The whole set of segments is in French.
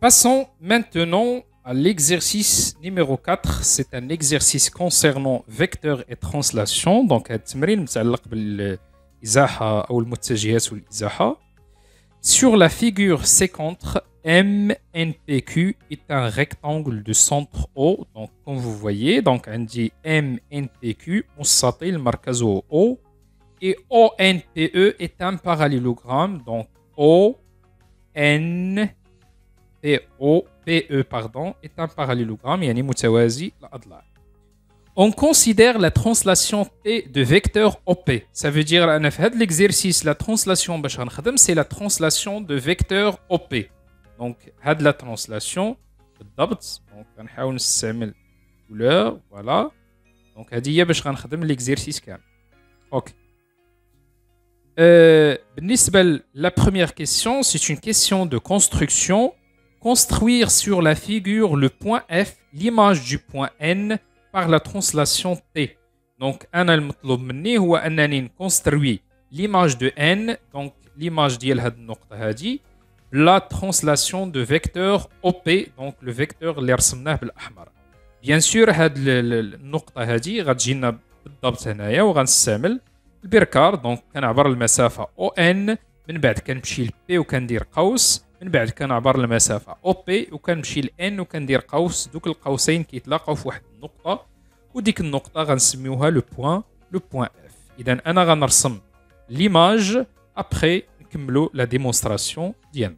Passons maintenant à l'exercice numéro 4. C'est un exercice concernant vecteurs et translation. Donc, التمرين متعلق بالإزاحة أو المتجهات والإزاحة. Sur la figure ci-contre, MNPQ est un rectangle de centre O. Donc, comme vous voyez, donc on dit MNPQ مستطيل مركزه O. Et ONPE est un parallélogramme. Donc, ONPE pardon, est un parallélogramme, يعني متوازي الأضلاع. On considère la translation T de vecteur OP. Ça veut dire que في هذا l'exercice, la translation باش غنخدم, c'est la translation de vecteur OP. Donc, هاد la translation بالضبط. Donc, غنحاول نستعمل couleur, voilà. Donc, هذه هي باش غنخدم l'exercice كامل. OK. بالنسبة la première question, c'est une question de construction. Construire sur la figure le point F, l'image du point N, par la translation T. Donc, أنا المطلوب مني هو أنني نكونستروي l'image de N, donc l'image ديال هاد النقطة هادي, la translation de vecteur OP, donc le vecteur اللي رسمناه بالأحمر. Bien sûr, هاد النقطة هادي غتجينا بالضبط هنايا وغنستعمل البركار. دونك كنعبر المسافة ON, من بعد كنمشي ل P وكندير قوس, من بعد كنعبر المسافة OP وكنمشي ل N وكندير قوس. دوك القوسين كيتلاقاو في واحد النقطة, وديك النقطة غنسميوها لو بوان F. إذا أنا غنرسم ليماج, أبخي نكملو لا ديمونستراسيون ديالنا.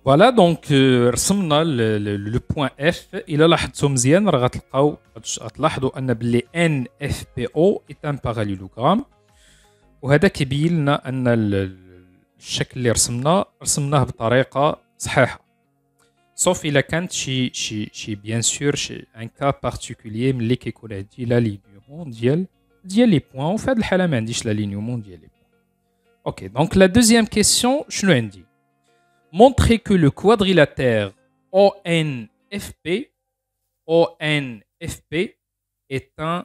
فوالا دونك رسمنا لو بوان اف. الى لاحظتوا مزيان راه غتلاحظوا ان بلي ان اف بي او اي ان باراليلوغرام, وهذا كيبين لنا ان الشكل اللي رسمناه بطريقه صحيحه. سوف الا كانت شي بيان سور شي ان كا بارتيكولير ملي كيكون عندي لا لينيومون ديال لي بوين, وفي هذه الحاله ما عنديش لا لينيومون ديال لي بوين. اوكي دونك لا دوزيام كيسيون شنو عندي؟ Montrer que le quadrilatère ONFP est un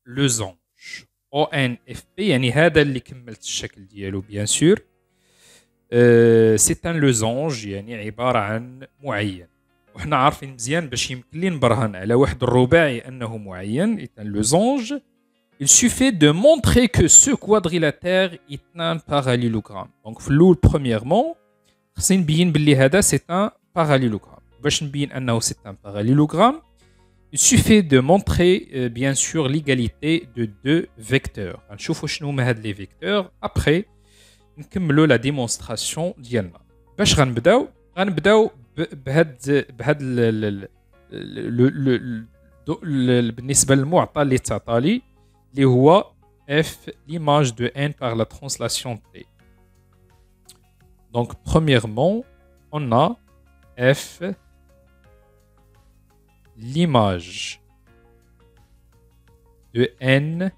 losange. ONFP يعني هذا اللي كملت الشكل ديالو bien sûr. C'est un losange يعني عبارة عن معين. وحنا عارفين مزيان باش يمكن لي نبرهن على واحد الرباعي أنه معين est un losange. Il suffit de montrer que ce quadrilatère est un parallélogramme. Donc في الأول premièrement خصني نبين بلي هذا سي ان باراليلوغرام. باش نبين انه سي ان باراليلوغرام, il suffit de montrer bien sûr l'égalité de deux vecteurs. غنشوفوا شنو هما هاد لي فيكتور, ابخي نكملوا لا ديمونستراسيون ديالنا. باش غنبداو بهاد بالنسبه للمعطى اللي تعطالي اللي هو f l'image de n par la translation t. Donc, premièrement, on a f l'image de n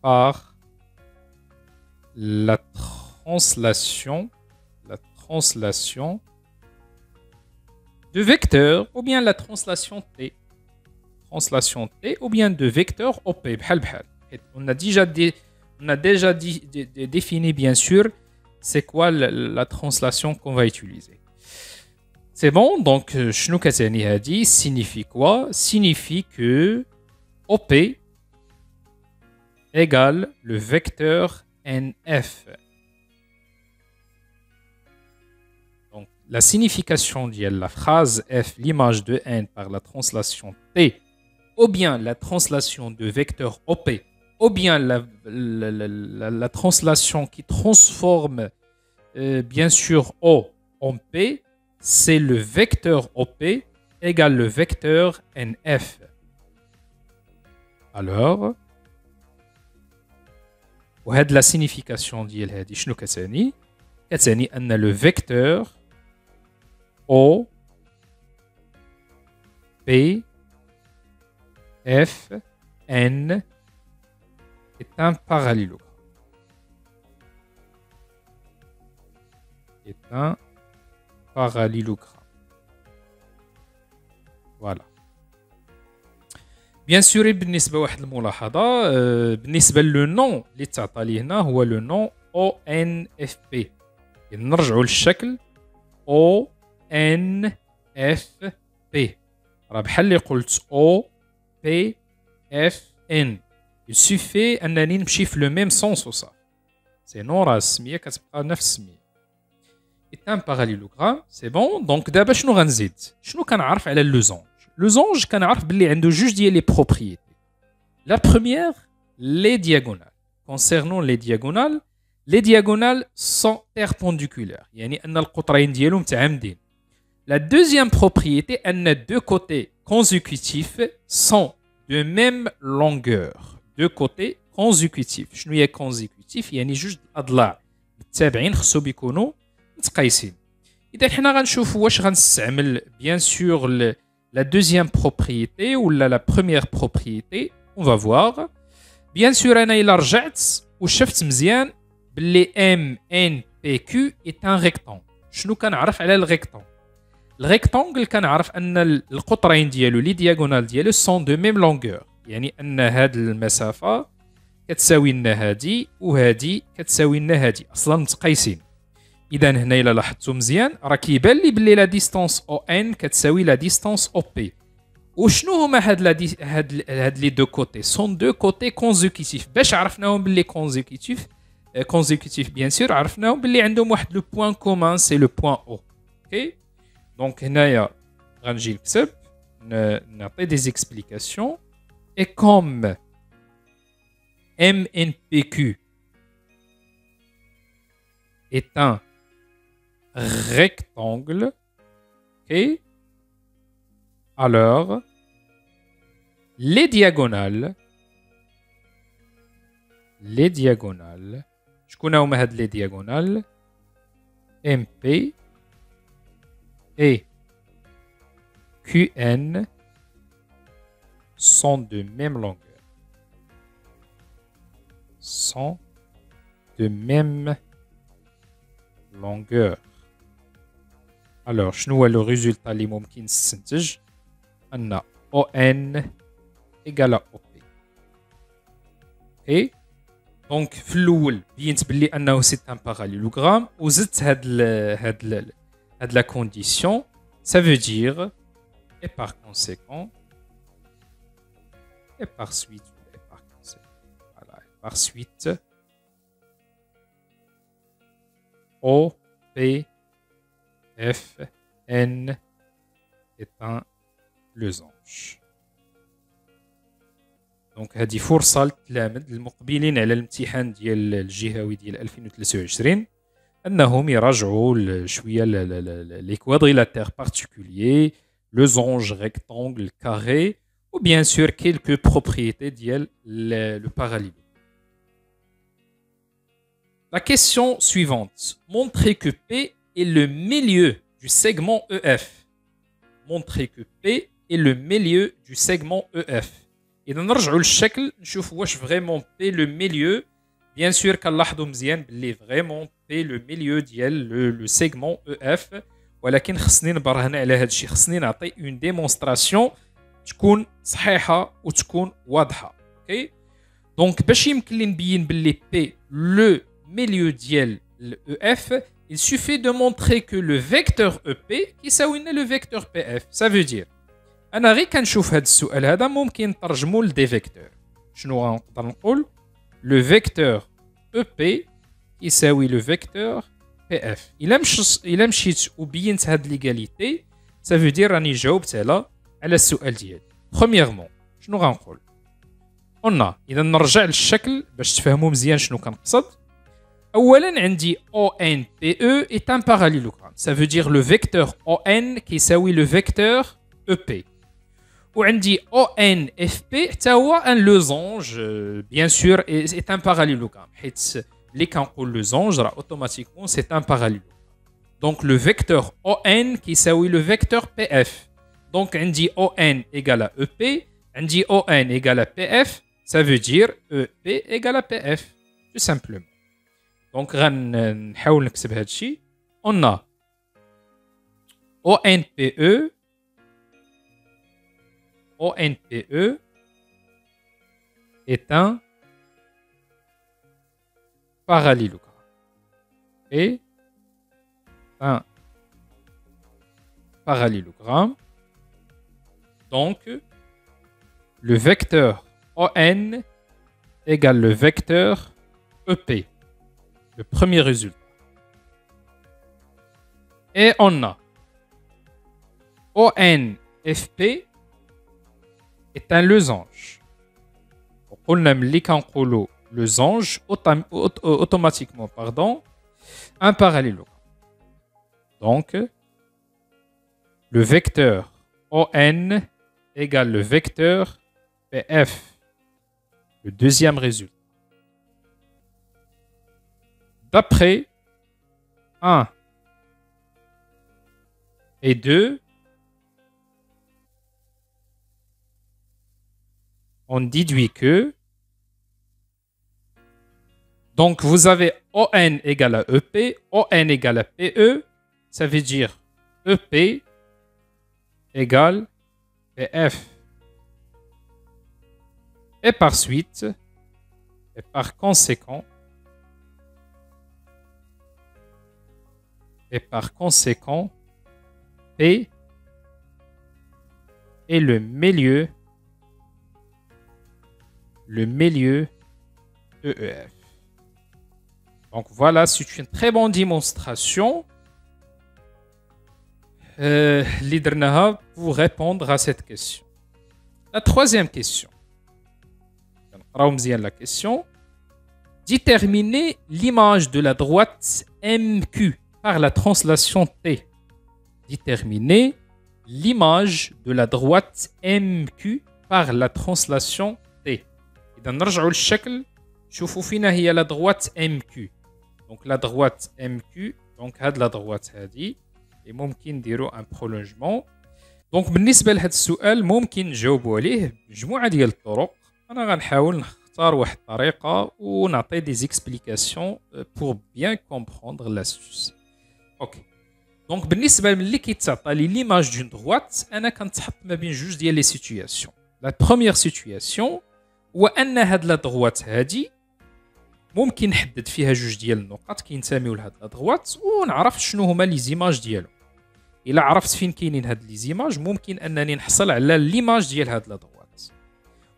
par la translation de vecteur ou bien la translation t. Translation t ou bien de vecteur op. On a déjà défini bien sûr c'est quoi la translation qu'on va utiliser. C'est bon, donc شنو كتعني هادي signifie quoi? Signifie que OP égale le vecteur NF. Donc la signification de la phrase F, l'image de N par la translation T, ou bien la translation de vecteur OP, ou bien la translation qui transforme bien sûr O en P, c'est le vecteur OP égale le vecteur NF. Alors, وهاد la signification ديال هادي شنو كتعني؟ كتعني أن le vecteur O P F N est un parallélogramme. Est un parallélogramme. Voilà. Bien sûr, بالنسبة واحد الملاحظة بالنسبة لو نون اللي تعطى لي هنا هو لو نون ONFP. نرجعوا للشكل O N F P. راه بحال اللي قلت O P F N. Il suffit أنني نمشي في le même sens وصافي. سينو راه السمية كتبقى نفس السمية. est un parallélogramme, c'est bon. Donc d'abord شنو غنزيد؟ شنو كنعرف على لوزونج؟ لوزونج كنعرف باللي عنده جوج ديال لي بروبريتي. La première, les diagonales. Concernant les diagonales sont perpendiculaires. يعني أن القطرين ديالهم متعامدين. La deuxième propriété, أن deux côtés consécutifs sont de même longueur. Deux côtés consécutifs. شنو هي consécutif؟ يعني جوج الأضلاع متتابعين خصو بيكونوا متقايسين. إذا حنا غنشوفوا واش غنستعمل bien sûr la deuxième propriété ou la première propriété. On va voir. Bien sûr, أنا إلا رجعت وشفت مزيان باللي MNPQ est un rectangle. شنو كنعرف على الريكتانغل؟ الريكتانغل كنعرف أن القطرين ديالو لي دياغونال ديالو sont de même longueur. يعني أن هاد المسافة كتساوي لنا هادي وهادي كتساوي لنا هادي أصلا متقايسين. إذا هنا إلا لاحظتوا مزيان راه كيبان لي بلي لا ديستانس ON كتساوي لا ديستانس OP. وشنو هما هاد لي دو كوتي؟ سون دو كوتي كونزيكوتيف. باش عرفناهم باللي كونزيكوتيف بيان سور عرفناهم باللي عندهم واحد لو بوين كومان سي لو بوين او. اوكي دونك هنايا غنجي نكتب نعطي دي زيكسبليكاسيون اي كوم MNPQ est un rectangle. Ok. Alors, les diagonales, je connais les diagonales, MP et QN sont de même longueur. Sont de même longueur. Alors, شنو هو le résultat اللي ممكن نستنتج؟ أن ON égale OP. اوكي دونك في الاول بينت باللي انه سي ان باراليلوغرام وزدت هاد لا كونديسيون ça veut dire et par conséquent et par suite voilà et par suite O P F N est un losange. دونك هذه فرصه للتلاميذ المقبلين على الامتحان ديال الجهوي ديال 2023 انهم يراجعوا شويه لي كوادريلاتير بارتيكولير لوزونج ريكتانغل كاري ou bien sûr quelques propriétés ديال le parallélogramme. La question suivante. Montrez que P est le milieu du segment EF. Montrez que P est le milieu du segment EF. إذا نرجعوا للشكل نشوف واش فريمون بي لو ميليو. بيان سور كنلاحظوا مزيان باللي فريمون بي لو ميليو ديال لو سيغمون او اف، ولكن خصني نبرهن على هذا الشيء، خصني نعطي اون ديمونستراسيون تكون صحيحه وتكون واضحه. اوكي دونك باش يمكن لي نبين باللي بي لو ميليو ديال الاو اف il suffit de montrer que le vecteur EP كيساوي لنا لو فيكتور بي اف. ça veut dire انا غير كنشوف هذا السؤال هذا ممكن نترجمو لدي فيكتور. شنو غنقدر نقول؟ لو فيكتور او بي يساوي لو فيكتور بي اف. الا مشيت وبينت هاد ليغاليتي سا فو دير راني جاوبت على السؤال ديالي. برومييرمون شنو غنقول؟ قلنا اذا نرجع للشكل باش تفهموا مزيان شنو كنقصد. اولا عندي ONPE est un parallélogramme. ça veut dire le vecteur ON كيساوي le vecteur EP. وعندي ONFP حتى هو ان لوزونج بيان سور est un parallélogramme. حيت اللي كنقول لوزونج راه اوتوماتيكمون c'est un parallélogramme. donc le vecteur ON كيساوي le vecteur PF. donc عندي ON égale EP, عندي ON égale PF, ça veut dire EP égale PF tout simplement. donc غنحاول نكتب هذا الشيء. on a ONPE est un parallélogramme. Et un parallélogramme. Donc, le vecteur ON égale le vecteur EP, le premier résultat. Et on a ONFP est un losange. On a le losange automatiquement, un parallélogramme. Donc, le vecteur ON égale le vecteur PF, le deuxième résultat. D'après 1 et 2, on déduit que, donc vous avez ON égale à EP, ON égale à PE, ça veut dire EP égale PF. Et par suite, et par conséquent, P est le milieu EEF. Donc voilà, c'est une très bonne démonstration pour répondre à cette question. La troisième question. La question. Déterminer l'image de la droite MQ par la translation T. Déterminer l'image de la droite MQ par la translation T. إذا نرجعوا للشكل شوفوا فينا هي la droite MQ. Donc la droite MQ, donc هاد la droite هادي et ممكن نديروا un prolongement. Donc بالنسبة لهذا السؤال ممكن نجاوبوا عليه بمجموعة ديال الطرق. أنا غنحاول نختار واحد الطريقة ونعطي des explications pour bien comprendre l'astuce. OK. Donc بالنسبة ملي كيتعطى لي l'image d'une droite أنا كنتحط ما بين جوج ديال لي سيتوياسيون. La première situation هو أن هاد لا droite هادي ممكن نحدد فيها جوج ديال النقط كينتميو لهاد لا droite ونعرف شنو هما لي زيماج ديالهم. إلا عرفت فين كاينين هاد لي زيماج ممكن أنني نحصل على ليماج ديال هاد لا droite.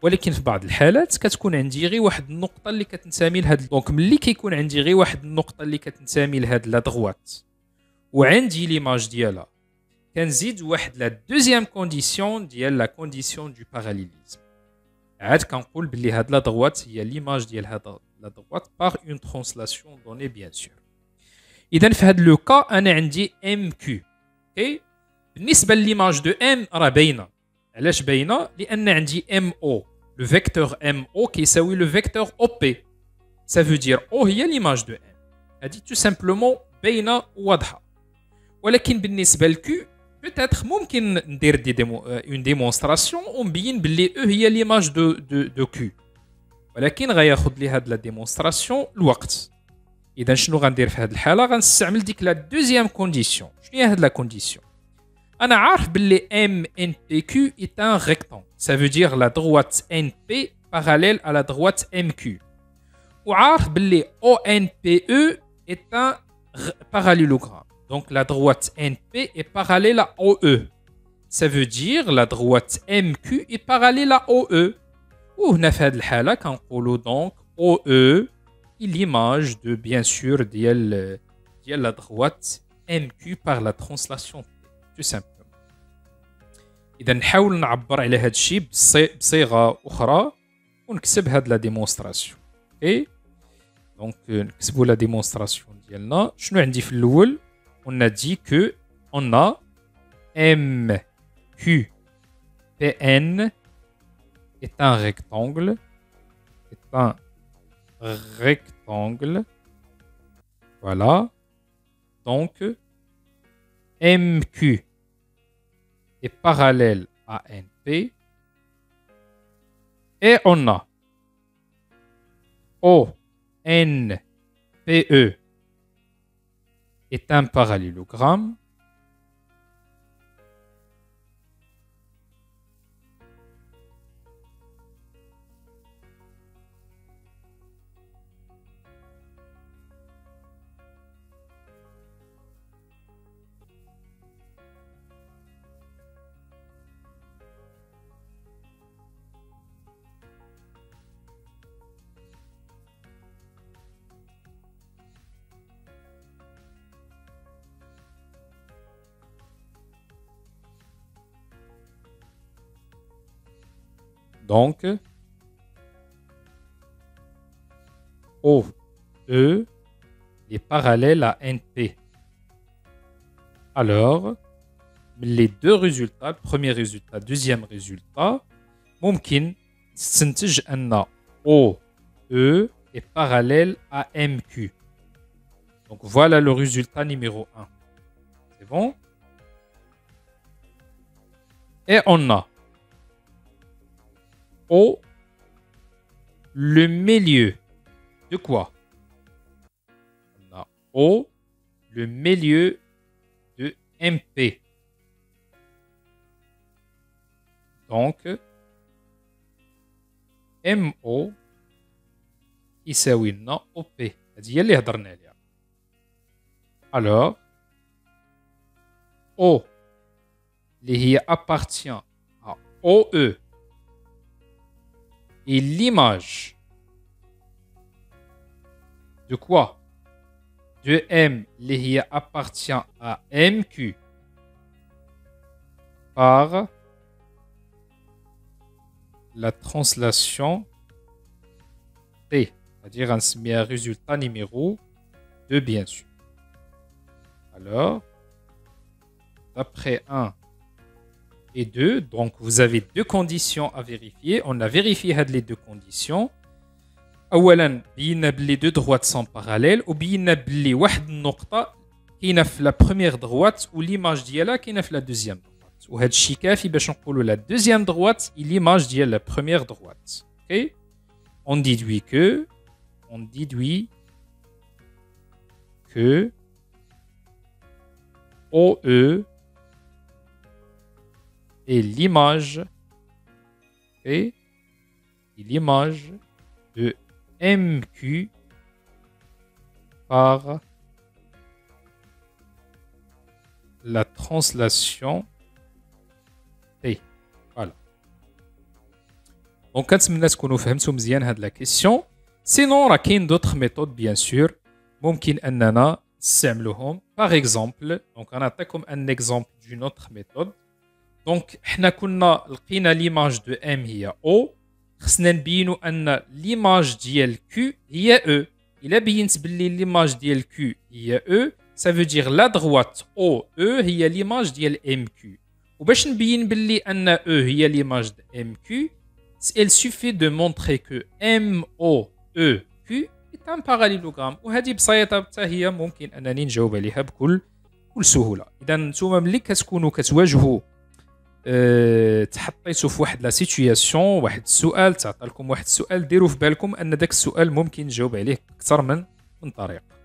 ولكن في بعض الحالات كتكون عندي غير واحد النقطة اللي كتنتمي لهاد دونك ملي كيكون عندي غير واحد النقطة اللي كتنتمي لهاد لا droite وعندي ليماج ديالها كنزيد واحد لا دوزيام كونديسيون ديال لا كونديسيون دو باراليليزم. عاد كنقول بلي هاد لا droite هي ليماج ديال هاد لا droite par une translation donnée bien sûr. إذا في هاد لو كا أنا عندي MQ. Okay. بالنسبة لليماج دو M راه باينة. علاش باينة؟ لأن عندي MO. لو فيكتور MO كيساوي لو فيكتور OP. Ça veut dire O هي ليماج دو M. هادي tout simplement باينة وواضحة. ولكن بالنسبة ل Q peut-être ممكن ندير une démonstration ونبين باللي E هي ليماج دو Q. ولكن غياخد لي هاد لا ديمونستراسيون الوقت. إذا شنو غندير في هاد الحالة؟ غنستعمل ديك لا دوزيام كونديسيون. شنو هي هاد لا كونديسيون؟ أنا عارف باللي MNPQ est un rectangle. Ça veut dire la droite NP parallèle à la droite MQ. وعارف باللي ONPE est un parallélogramme. Donc la droite NP est parallèle à OE. Ça veut dire la droite MQ est parallèle à OE. وهنا في هاد الحالة كنقولوا donc OE est l'image de bien sûr ديال la droite MQ par la translation T. Tout simplement. إذا نحاول نعبر على هاد الشيء بصيغة أخرى ونكتب هاد لا ديمونستراسيون. اوكي دونك نكتبوا لا ديمونستراسيون ديالنا. شنو عندي في الأول؟ on a dit que on a MQPN est un rectangle. Voilà. Donc, MQ est parallèle à NP. Et on a ONPE est un parallélogramme. Donc, OE est parallèle à NP. Alors, les deux résultats, le premier résultat, deuxième résultat, ممكن تستنتج أن OE est parallèle à MQ. Donc voilà le résultat numéro 1. C'est bon? Et on a O, le milieu de quoi? On a O, le milieu de MP. Donc, MO يساوي لنا OP. هذه هي اللي هضرنا عليها. Alors, O qui appartient à OE et l'image de quoi? De M qui appartient à MQ par la translation T, c'est-à-dire un résultat numéro 2, bien sûr. Alors, d'après 1 et 2, donc vous avez deux conditions à vérifier. On a vérifié les deux conditions. أولاً بينا بلي deux droites sont parallèles وبينا بلي واحد النقطة كاينة في la première droite و l'image ديالها كاينة في la deuxième droite. وهذا الشيء كافي باش نقولوا la deuxième droite et l'image ديال la première droite. OK? On déduit que OE est l'image et l'image de MQ par la translation T. Voilà. Donc, كنتمنى تكونوا فهمتوا مزيان هاد la question. Sinon, راه كاين d'autres méthodes bien sûr ممكن أننا نستعملوهم. Par exemple, donc نعطيكم un exemple d'une autre méthode. Donc, حنا كنا لقينا l'image de M هي O. خصنا نبينوا أن l'image ديال Q هي E. إلا بينت باللي l'image ديال Q هي E, ça veut dire la droite OE هي l'image ديال MQ. وباش نبين باللي أن E هي l'image de MQ, il suffit de montrer que MOEQ est un parallélogramme. وهذه بسيطة حتى هي ممكن أنني نجاوب عليها بكل سهولة. إذا نتوما ملي كتكونوا كتواجهوا تحطيتوا في واحد لا سيتوياسيون واحد السؤال تعطى لكم واحد السؤال ديروا في بالكم ان داك السؤال ممكن نجاوب عليه اكثر من طريقه.